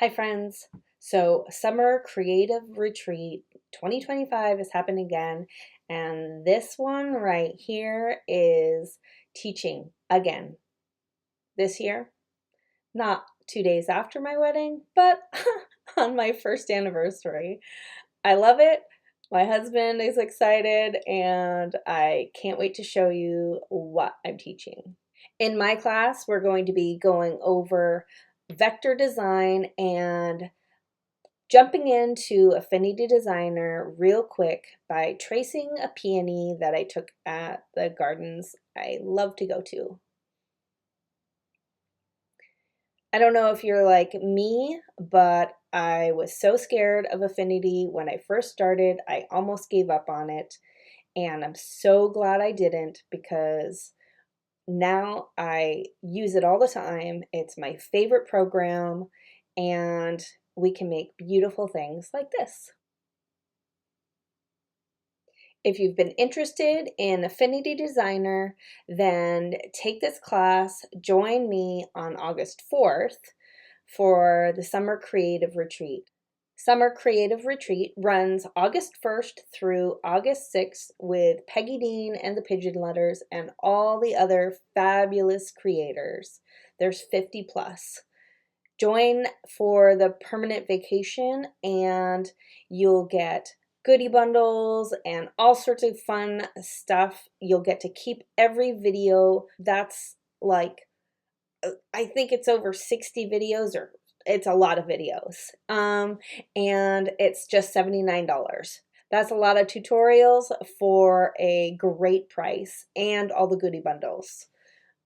Hi friends. So Summer Creative Retreat 2025 is happening again, and this one right here is teaching again this year. Not 2 days after my wedding, but on my first anniversary. I love it. My husband is excited, and I can't wait to show you what I'm teaching. In my class, we're going to be going over vector design and jumping into Affinity Designer real quick by tracing a peony that I took at the gardens I love to go to. I don't know if you're like me, but I was so scared of Affinity when I first started, I almost gave up on it. And I'm so glad I didn't because now I use it all the time. It's my favorite program, and we can make beautiful things like this. If you've been interested in Affinity Designer, then take this class, join me on August 4th for the Summer Creative Retreat. Summer Creative Retreat runs August 1st through August 6th with Peggy Dean and the Pigeon Letters and all the other fabulous creators. There's 50 plus. Join for the permanent vacation and you'll get goodie bundles and all sorts of fun stuff. You'll get to keep every video. That's like, I think it's over 60 videos, or it's a lot of videos. And it's just $79. That's a lot of tutorials for a great price and all the goodie bundles.